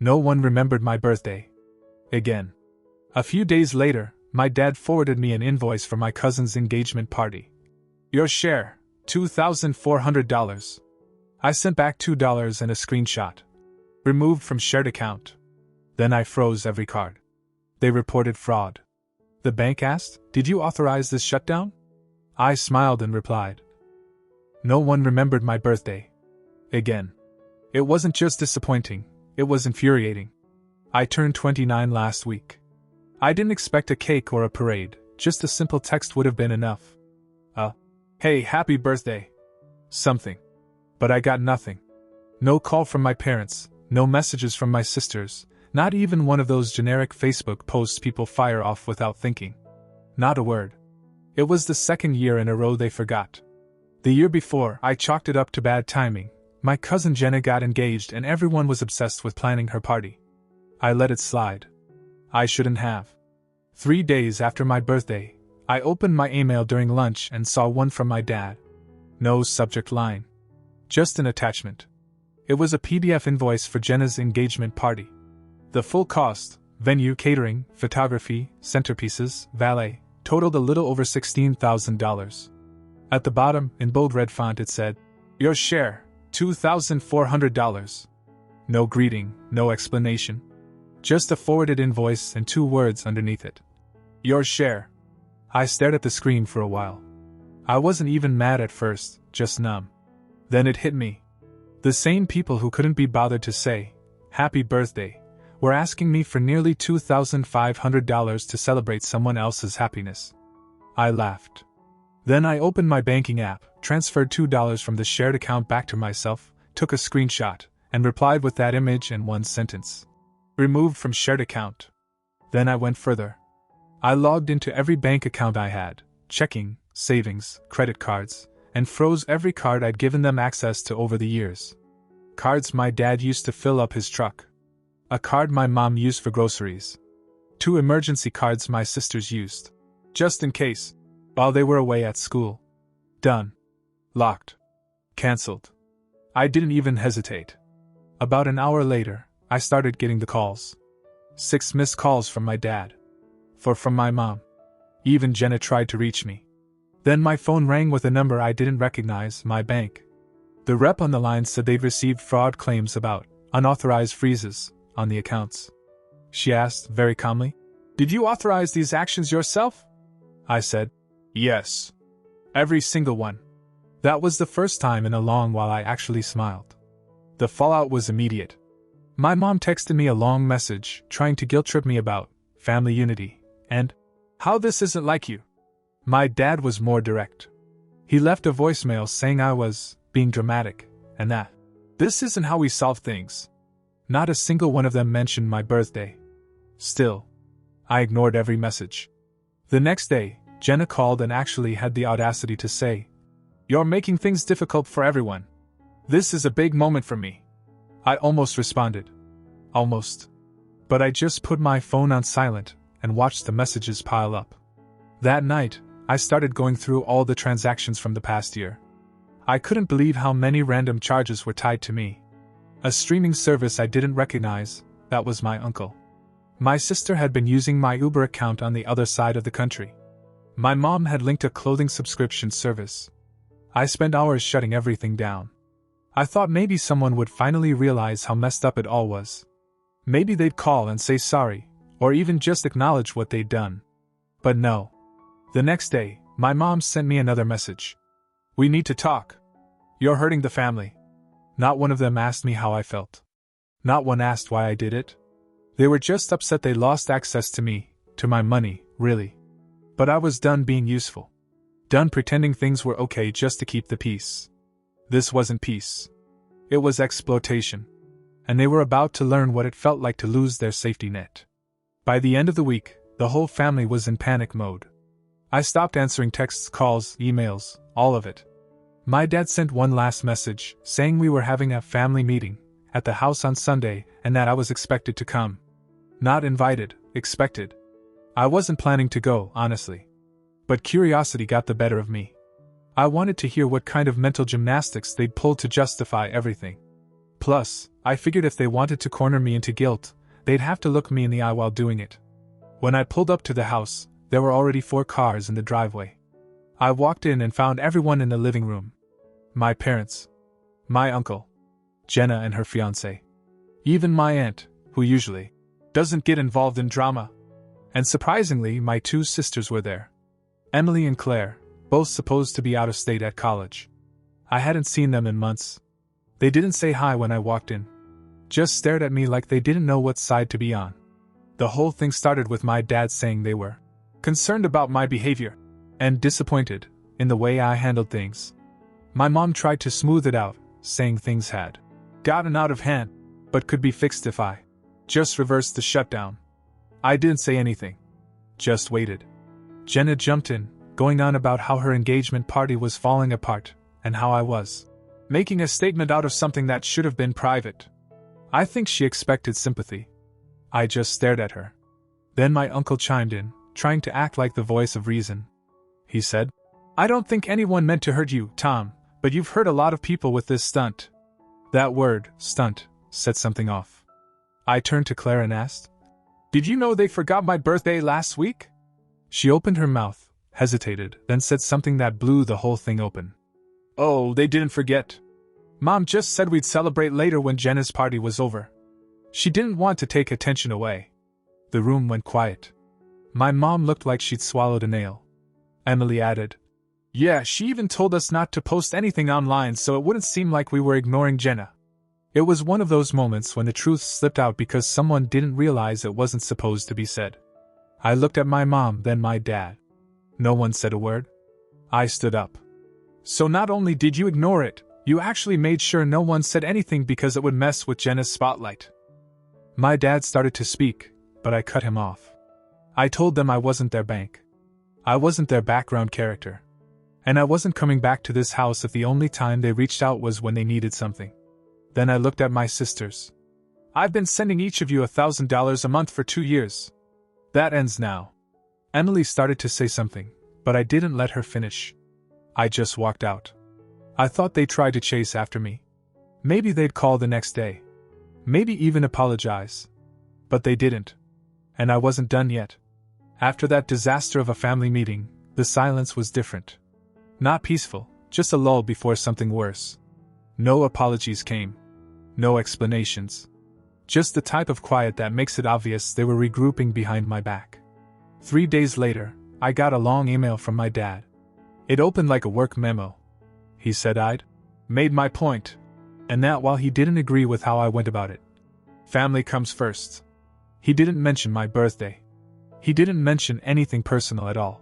No one remembered my birthday. Again. A few days later, my dad forwarded me an invoice for my cousin's engagement party. Your share, $2,400. I sent back $2 and a screenshot. Removed from shared account. Then I froze every card. They reported fraud. The bank asked, "Did you authorize this shutdown?" I smiled and replied, "No one remembered my birthday." Again. It wasn't just disappointing, it was infuriating. I turned 29 last week. I didn't expect a cake or a parade, just a simple text would have been enough. Hey, happy birthday. Something. But I got nothing. No call from my parents, no messages from my sisters, not even one of those generic Facebook posts people fire off without thinking. Not a word. It was the second year in a row they forgot. The year before, I chalked it up to bad timing. My cousin Jenna got engaged and everyone was obsessed with planning her party. I let it slide. I shouldn't have. 3 days after my birthday, I opened my email during lunch and saw one from my dad. No subject line. Just an attachment. It was a PDF invoice for Jenna's engagement party. The full cost, venue, catering, photography, centerpieces, valet, totaled a little over $16,000. At the bottom, in bold red font it said, "Your share, $2,400. No greeting, no explanation. Just a forwarded invoice and 2 words underneath it. Your share. I stared at the screen for a while. I wasn't even mad at first, just numb. Then it hit me. The same people who couldn't be bothered to say, "Happy birthday," were asking me for nearly $2,500 to celebrate someone else's happiness. I laughed. Then I opened my banking app, transferred $2 from the shared account back to myself, took a screenshot, and replied with that image and one sentence. Removed from shared account. Then I went further. I logged into every bank account I had, checking, savings, credit cards, and froze every card I'd given them access to over the years. Cards my dad used to fill up his truck. A card my mom used for groceries. 2 emergency cards my sisters used. Just in case. While they were away at school. Done. Locked. Cancelled. I didn't even hesitate. About an hour later, I started getting the calls. 6 missed calls from my dad. 4 from my mom. Even Jenna tried to reach me. Then my phone rang with a number I didn't recognize, my bank. The rep on the line said they'd received fraud claims about unauthorized freezes on the accounts. She asked, very calmly, "Did you authorize these actions yourself?" I said, "Yes. Every single one." That was the first time in a long while I actually smiled. The fallout was immediate. My mom texted me a long message, trying to guilt-trip me about family unity, and how this isn't like you. My dad was more direct. He left a voicemail saying I was being dramatic, and that this isn't how we solve things. Not a single one of them mentioned my birthday. Still, I ignored every message. The next day, Jenna called and actually had the audacity to say, "You're making things difficult for everyone. This is a big moment for me." I almost responded. Almost. But I just put my phone on silent and watched the messages pile up. That night, I started going through all the transactions from the past year. I couldn't believe how many random charges were tied to me. A streaming service I didn't recognize, that was my uncle. My sister had been using my Uber account on the other side of the country. My mom had linked a clothing subscription service. I spent hours shutting everything down. I thought maybe someone would finally realize how messed up it all was. Maybe they'd call and say sorry, or even just acknowledge what they'd done. But no. The next day, my mom sent me another message. "We need to talk. You're hurting the family." Not one of them asked me how I felt. Not one asked why I did it. They were just upset they lost access to me, to my money, really. But I was done being useful. Done pretending things were okay just to keep the peace. This wasn't peace. It was exploitation. And they were about to learn what it felt like to lose their safety net. By the end of the week, the whole family was in panic mode. I stopped answering texts, calls, emails, all of it. My dad sent one last message, saying we were having a family meeting at the house on Sunday and that I was expected to come. Not invited, expected. I wasn't planning to go, honestly. But curiosity got the better of me. I wanted to hear what kind of mental gymnastics they'd pull to justify everything. Plus, I figured if they wanted to corner me into guilt, they'd have to look me in the eye while doing it. When I pulled up to the house, there were already 4 cars in the driveway. I walked in and found everyone in the living room. My parents. My uncle. Jenna and her fiancé. Even my aunt, who usually doesn't get involved in drama. And surprisingly, my 2 sisters were there. Emily and Claire, both supposed to be out of state at college. I hadn't seen them in months. They didn't say hi when I walked in. Just stared at me like they didn't know what side to be on. The whole thing started with my dad saying they were concerned about my behavior and disappointed in the way I handled things. My mom tried to smooth it out, saying things had gotten out of hand, but could be fixed if I just reversed the shutdown. I didn't say anything. Just waited. Jenna jumped in, going on about how her engagement party was falling apart, and how I was making a statement out of something that should have been private. I think she expected sympathy. I just stared at her. Then my uncle chimed in, trying to act like the voice of reason. He said, "I don't think anyone meant to hurt you, Tom, but you've hurt a lot of people with this stunt." That word, stunt, set something off. I turned to Claire and asked, "Did you know they forgot my birthday last week?" She opened her mouth, hesitated, then said something that blew the whole thing open. "Oh, they didn't forget. Mom just said we'd celebrate later when Jenna's party was over. She didn't want to take attention away." The room went quiet. My mom looked like she'd swallowed a nail. Emily added, "Yeah, she even told us not to post anything online so it wouldn't seem like we were ignoring Jenna." It was one of those moments when the truth slipped out because someone didn't realize it wasn't supposed to be said. I looked at my mom, then my dad. No one said a word. I stood up. "So not only did you ignore it, you actually made sure no one said anything because it would mess with Jenna's spotlight." My dad started to speak, but I cut him off. I told them I wasn't their bank. I wasn't their background character. And I wasn't coming back to this house if the only time they reached out was when they needed something. Then I looked at my sisters. "I've been sending each of you $1,000 a month for 2 years. That ends now." Emily started to say something, but I didn't let her finish. I just walked out. I thought they'd try to chase after me. Maybe they'd call the next day. Maybe even apologize. But they didn't. And I wasn't done yet. After that disaster of a family meeting, the silence was different. Not peaceful, just a lull before something worse. No apologies came. No explanations. Just the type of quiet that makes it obvious they were regrouping behind my back. 3 days later, I got a long email from my dad. It opened like a work memo. He said I'd made my point, and that while he didn't agree with how I went about it, family comes first. He didn't mention my birthday. He didn't mention anything personal at all.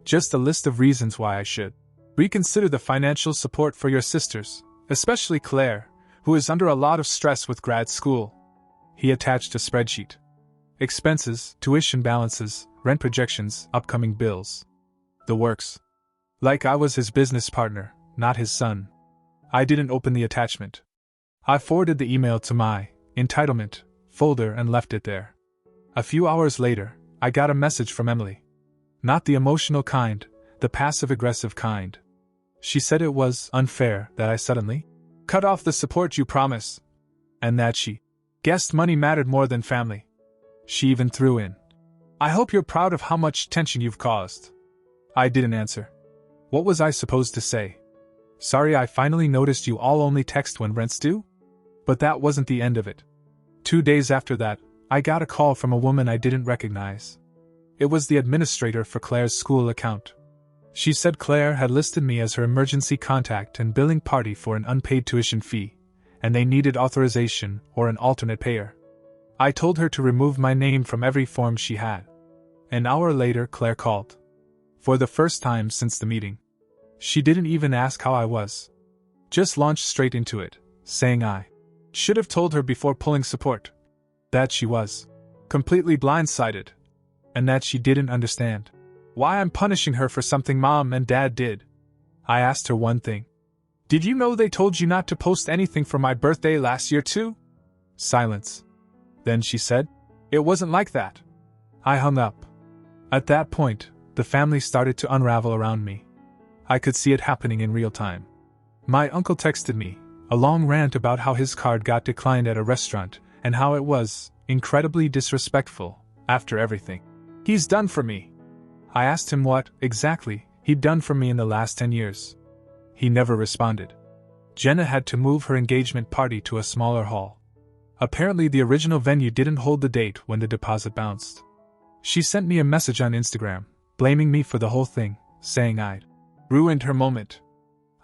Just a list of reasons why I should reconsider the financial support for your sisters, especially Claire, who is under a lot of stress with grad school. He attached a spreadsheet. Expenses, tuition balances, rent projections, upcoming bills. The works. Like I was his business partner, not his son. I didn't open the attachment. I forwarded the email to my entitlement folder and left it there. A few hours later, I got a message from Emily. Not the emotional kind, the passive-aggressive kind. She said it was unfair that I suddenly cut off the support you promise, and that she guessed money mattered more than family. She even threw in, "I hope you're proud of how much tension you've caused." I didn't answer. What was I supposed to say? "Sorry, I finally noticed you all only text when rent's due?" But that wasn't the end of it. 2 days after that, I got a call from a woman I didn't recognize. It was the administrator for Claire's school account. She said Claire had listed me as her emergency contact and billing party for an unpaid tuition fee, and they needed authorization or an alternate payer. I told her to remove my name from every form she had. An hour later, Claire called. For the first time since the meeting. She didn't even ask how I was. Just launched straight into it, saying I should have told her before pulling support. That she was completely blindsided. And that she didn't understand why I'm punishing her for something Mom and Dad did. I asked her one thing. "Did you know they told you not to post anything for my birthday last year too?" Silence. Then she said, "It wasn't like that." I hung up. At that point, the family started to unravel around me. I could see it happening in real time. My uncle texted me, A long rant about how his card got declined at a restaurant, and how it was incredibly disrespectful after everything he's done for me. I asked him what, exactly, he'd done for me in the last 10 years. He never responded. Jenna had to move her engagement party to a smaller hall. Apparently the original venue didn't hold the date when the deposit bounced. She sent me a message on Instagram, blaming me for the whole thing, saying I'd ruined her moment.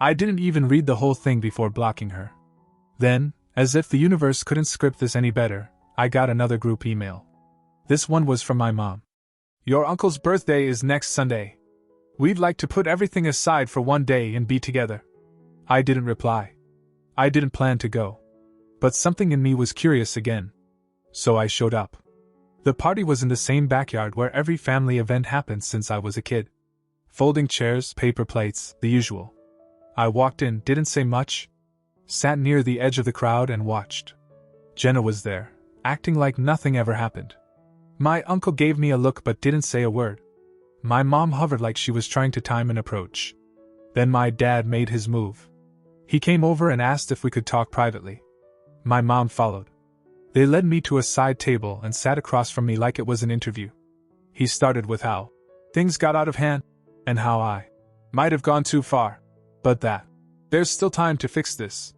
I didn't even read the whole thing before blocking her. Then, as if the universe couldn't script this any better, I got another group email. This one was from my mom. Your uncle's birthday is next Sunday. We'd like to put everything aside for one day and be together. I didn't reply. I didn't plan to go. But something in me was curious again. So I showed up. The party was in the same backyard where every family event happened since I was a kid. Folding chairs, paper plates, the usual. I walked in, didn't say much. Sat near the edge of the crowd and watched. Jenna was there, acting like nothing ever happened. My uncle gave me a look but didn't say a word. My mom hovered like she was trying to time an approach. Then my dad made his move. He came over and asked if we could talk privately. My mom followed. They led me to a side table and sat across from me like it was an interview. He started with how things got out of hand, and how I might have gone too far, but that there's still time to fix this.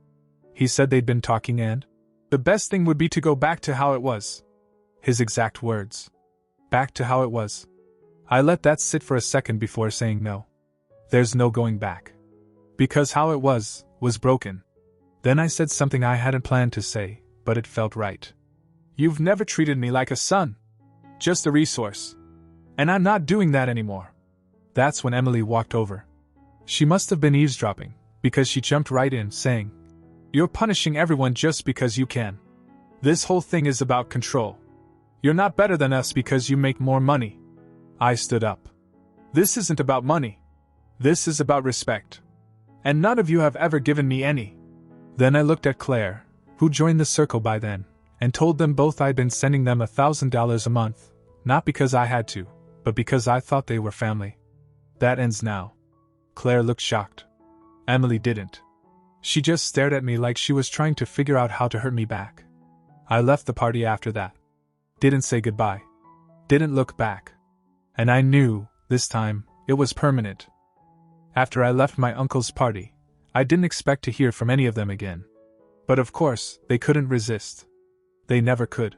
He said they'd been talking and the best thing would be to go back to how it was. His exact words. Back to how it was. I let that sit for a second before saying no. There's no going back. Because how it was broken. Then I said something I hadn't planned to say, but it felt right. You've never treated me like a son. Just a resource. And I'm not doing that anymore. That's when Emily walked over. She must have been eavesdropping, because she jumped right in, saying, You're punishing everyone just because you can. This whole thing is about control. You're not better than us because you make more money. I stood up. This isn't about money. This is about respect. And none of you have ever given me any. Then I looked at Claire, who joined the circle by then, and told them both I'd been sending them $1,000 a month, not because I had to, but because I thought they were family. That ends now. Claire looked shocked. Emily didn't. She just stared at me like she was trying to figure out how to hurt me back. I left the party after that. Didn't say goodbye. Didn't look back. And I knew, this time, it was permanent. After I left my uncle's party, I didn't expect to hear from any of them again. But of course, they couldn't resist. They never could.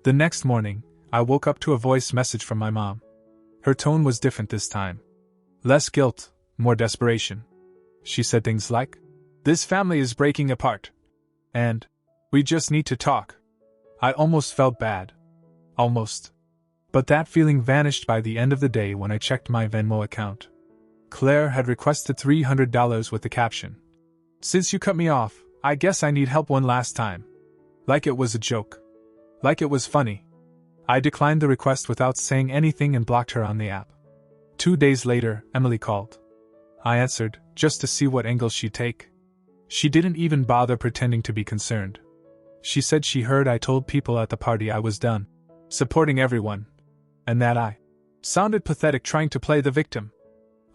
The next morning, I woke up to a voice message from my mom. Her tone was different this time. Less guilt, more desperation. She said things like, This family is breaking apart. And, we just need to talk. I almost felt bad. Almost. But that feeling vanished by the end of the day when I checked my Venmo account. Claire had requested $300 with the caption, Since you cut me off, I guess I need help one last time. Like it was a joke. Like it was funny. I declined the request without saying anything and blocked her on the app. 2 days later, Emily called. I answered, just to see what angle she'd take. She didn't even bother pretending to be concerned. She said she heard I told people at the party I was done supporting everyone, and that I sounded pathetic trying to play the victim.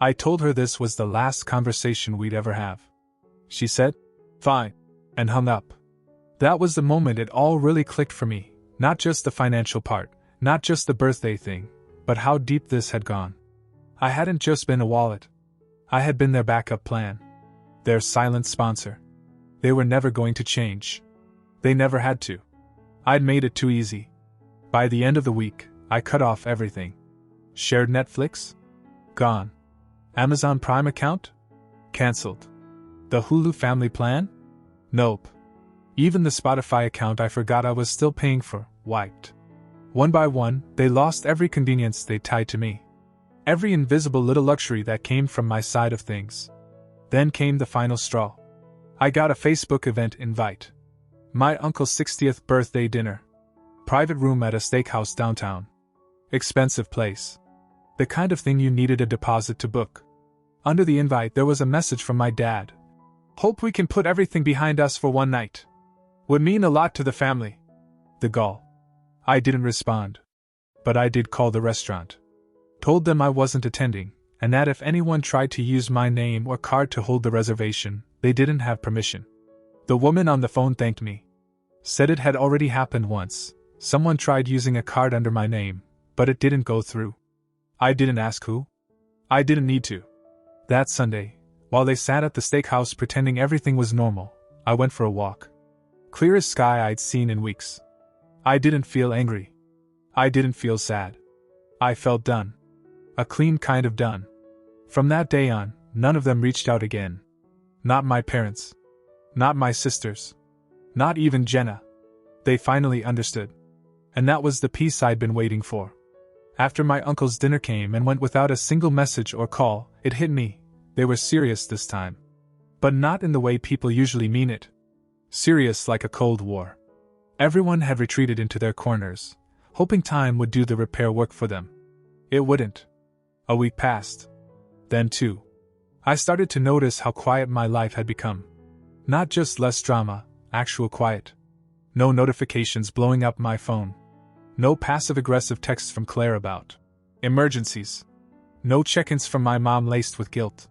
I told her this was the last conversation we'd ever have. She said, Fine, and hung up. That was the moment it all really clicked for me, not just the financial part, not just the birthday thing, but how deep this had gone. I hadn't just been a wallet. I had been their backup plan. Their silent sponsor. They were never going to change. They never had to. I'd made it too easy. By the end of the week, I cut off everything. Shared Netflix? Gone. Amazon Prime account? Cancelled. The Hulu family plan? Nope. Even the Spotify account I forgot I was still paying for, wiped. One by one, they lost every convenience they tied to me. Every invisible little luxury that came from my side of things. Then came the final straw. I got a Facebook event invite. My uncle's 60th birthday dinner. Private room at a steakhouse downtown. Expensive place. The kind of thing you needed a deposit to book. Under the invite there was a message from my dad. Hope we can put everything behind us for one night. Would mean a lot to the family. The gall. I didn't respond. But I did call the restaurant. Told them I wasn't attending, and that if anyone tried to use my name or card to hold the reservation, they didn't have permission. The woman on the phone thanked me. Said it had already happened once. Someone tried using a card under my name, but it didn't go through. I didn't ask who. I didn't need to. That Sunday, while they sat at the steakhouse pretending everything was normal, I went for a walk. Clearest sky I'd seen in weeks. I didn't feel angry. I didn't feel sad. I felt done. A clean kind of done. From that day on, none of them reached out again. Not my parents. Not my sisters. Not even Jenna. They finally understood. And that was the peace I'd been waiting for. After my uncle's dinner came and went without a single message or call, it hit me. They were serious this time. But not in the way people usually mean it. Serious like a Cold War. Everyone had retreated into their corners, hoping time would do the repair work for them. It wouldn't. A week passed. Then too. I started to notice how quiet my life had become. Not just less drama, actual quiet. No notifications blowing up my phone. No passive-aggressive texts from Claire about emergencies. No check-ins from my mom laced with guilt.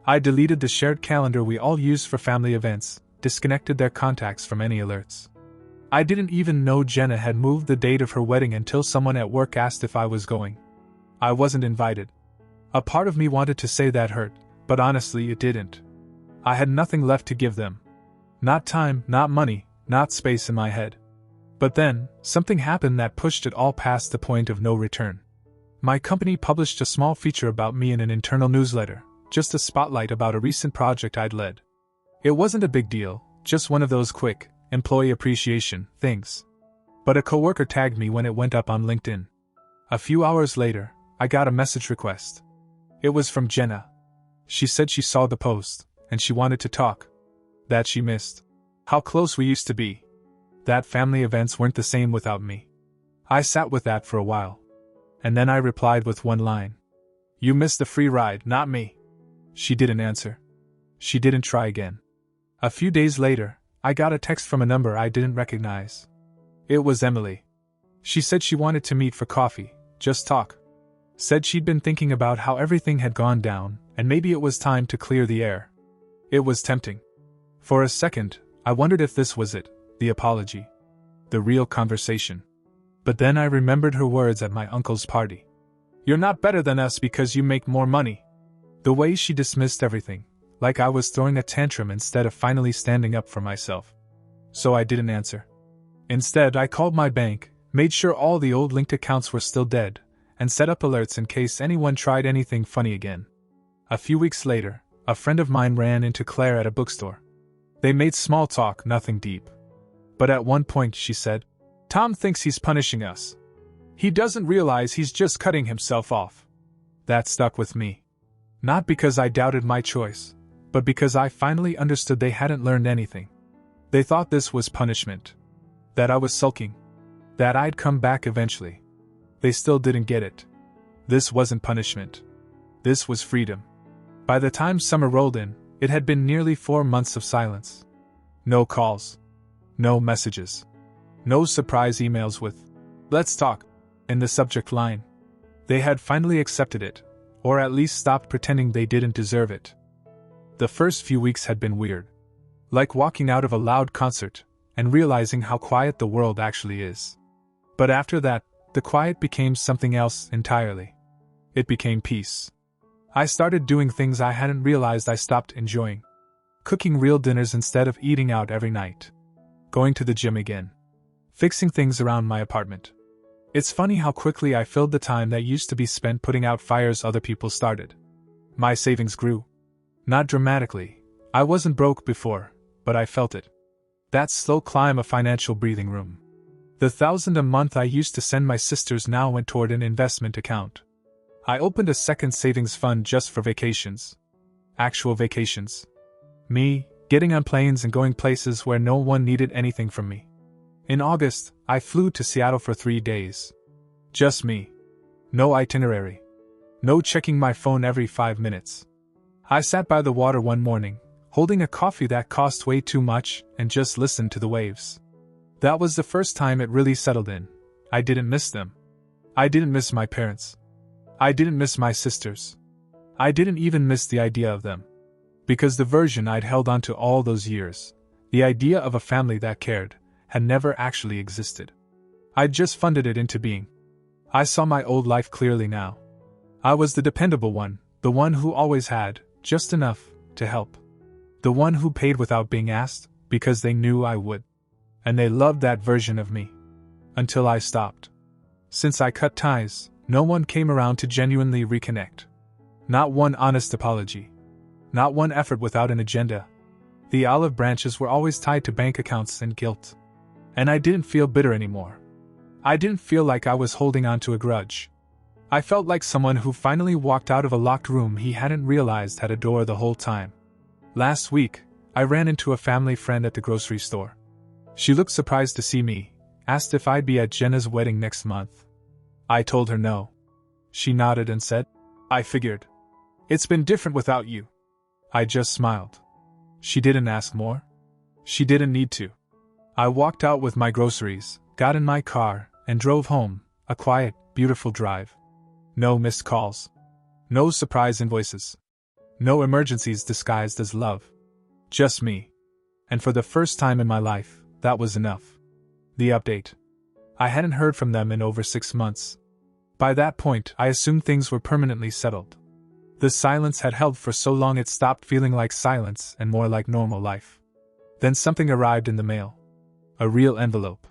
I deleted the shared calendar we all use for family events, disconnected their contacts from any alerts. I didn't even know Jenna had moved the date of her wedding until someone at work asked if I was going. I wasn't invited. A part of me wanted to say that hurt, but honestly it didn't. I had nothing left to give them. Not time, not money, not space in my head. But then, something happened that pushed it all past the point of no return. My company published a small feature about me in an internal newsletter, just a spotlight about a recent project I'd led. It wasn't a big deal, just one of those quick, employee appreciation things. But a coworker tagged me when it went up on LinkedIn. A few hours later, I got a message request. It was from Jenna. She said she saw the post, and she wanted to talk. That she missed how close we used to be. That family events weren't the same without me. I sat with that for a while. And then I replied with one line. You missed the free ride, not me. She didn't answer. She didn't try again. A few days later, I got a text from a number I didn't recognize. It was Emily. She said she wanted to meet for coffee, just talk. Said she'd been thinking about how everything had gone down, and maybe it was time to clear the air. It was tempting. For a second, I wondered if this was it, the apology. The real conversation. But then I remembered her words at my uncle's party. You're not better than us because you make more money. The way she dismissed everything, like I was throwing a tantrum instead of finally standing up for myself. So I didn't answer. Instead, I called my bank, made sure all the old linked accounts were still dead, and set up alerts in case anyone tried anything funny again. A few weeks later, a friend of mine ran into Claire at a bookstore. They made small talk, nothing deep. But at one point she said, Tom thinks he's punishing us. He doesn't realize he's just cutting himself off. That stuck with me. Not because I doubted my choice, but because I finally understood they hadn't learned anything. They thought this was punishment. That I was sulking. That I'd come back eventually. They still didn't get it. This wasn't punishment. This was freedom. By the time summer rolled in, it had been nearly 4 months of silence. No calls. No messages. No surprise emails with, "Let's talk," in the subject line. They had finally accepted it, or at least stopped pretending they didn't deserve it. The first few weeks had been weird. Like walking out of a loud concert, and realizing how quiet the world actually is. But after that, the quiet became something else entirely. It became peace. I started doing things I hadn't realized I stopped enjoying. Cooking real dinners instead of eating out every night. Going to the gym again. Fixing things around my apartment. It's funny how quickly I filled the time that used to be spent putting out fires other people started. My savings grew. Not dramatically. I wasn't broke before, but I felt it. That slow climb of financial breathing room. The $1,000 a month I used to send my sisters now went toward an investment account. I opened a second savings fund just for vacations. Actual vacations. Me, getting on planes and going places where no one needed anything from me. In August, I flew to Seattle for 3 days. Just me. No itinerary. No checking my phone every 5 minutes. I sat by the water one morning, holding a coffee that cost way too much, and just listened to the waves. That was the first time it really settled in. I didn't miss them. I didn't miss my parents. I didn't miss my sisters. I didn't even miss the idea of them. Because the version I'd held onto all those years, The idea of a family that cared had never actually existed. I'd just funded it into being. I saw my old life clearly now. I was the dependable one, the one who always had just enough to help. The one who paid without being asked, because they knew I would. And they loved that version of me. Until I stopped. Since I cut ties, no one came around to genuinely reconnect. Not one honest apology. Not one effort without an agenda. The olive branches were always tied to bank accounts and guilt. And I didn't feel bitter anymore. I didn't feel like I was holding on to a grudge. I felt like someone who finally walked out of a locked room he hadn't realized had a door the whole time. Last week, I ran into a family friend at the grocery store. She looked surprised to see me, asked if I'd be at Jenna's wedding next month. I told her no. She nodded and said, "I figured. It's been different without you." I just smiled. She didn't ask more. She didn't need to. I walked out with my groceries, got in my car, and drove home, a quiet, beautiful drive. No missed calls. No surprise invoices. No emergencies disguised as love. Just me. And for the first time in my life, that was enough. The update. I hadn't heard from them in over 6 months. By that point, I assumed things were permanently settled. The silence had held for so long it stopped feeling like silence and more like normal life. Then something arrived in the mail. A real envelope.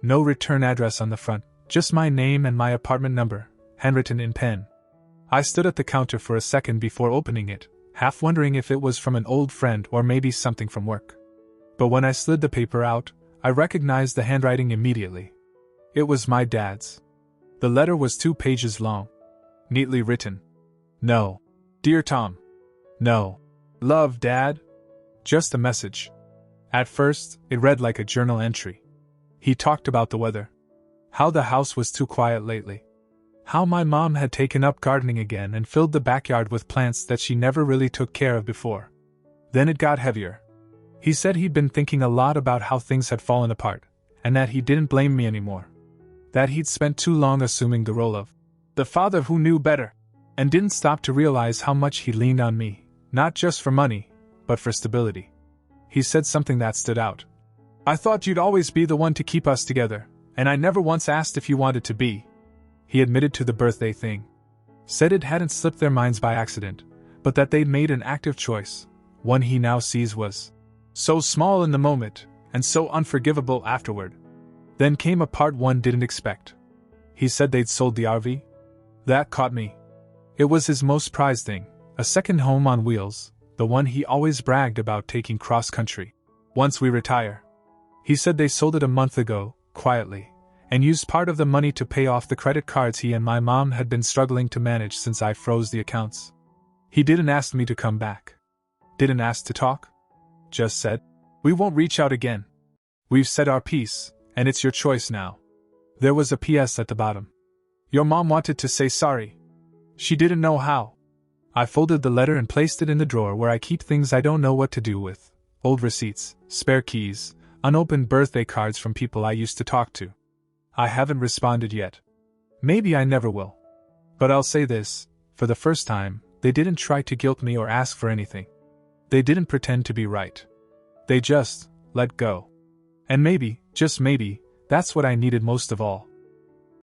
No return address on the front, just my name and my apartment number, handwritten in pen. I stood at the counter for a second before opening it, half wondering if it was from an old friend or maybe something from work. But when I slid the paper out, I recognized the handwriting immediately. It was my dad's. The letter was 2 pages long. Neatly written. No. Dear Tom. No. Love, Dad. Just a message. At first, it read like a journal entry. He talked about the weather. How the house was too quiet lately. How my mom had taken up gardening again and filled the backyard with plants that she never really took care of before. Then it got heavier. He said he'd been thinking a lot about how things had fallen apart, and that he didn't blame me anymore. That he'd spent too long assuming the role of the father who knew better, and didn't stop to realize how much he leaned on me, not just for money, but for stability. He said something that stood out. "I thought you'd always be the one to keep us together, and I never once asked if you wanted to be." He admitted to the birthday thing. Said it hadn't slipped their minds by accident, but that they'd made an active choice, one he now sees was so small in the moment, and so unforgivable afterward. Then came a part one didn't expect. He said they'd sold the RV. That caught me. It was his most prized thing, a second home on wheels, the one he always bragged about taking cross-country. Once we retire. He said they sold it a month ago, quietly, and used part of the money to pay off the credit cards he and my mom had been struggling to manage since I froze the accounts. He didn't ask me to come back. Didn't ask to talk. Just said, "We won't reach out again. We've said our piece, and it's your choice now." There was a PS at the bottom. "Your mom wanted to say sorry. She didn't know how." I folded the letter and placed it in the drawer where I keep things I don't know what to do with. Old receipts, spare keys, unopened birthday cards from people I used to talk to. I haven't responded yet. Maybe I never will. But I'll say this, for the first time, they didn't try to guilt me or ask for anything. They didn't pretend to be right. They just let go. And maybe, just maybe, that's what I needed most of all.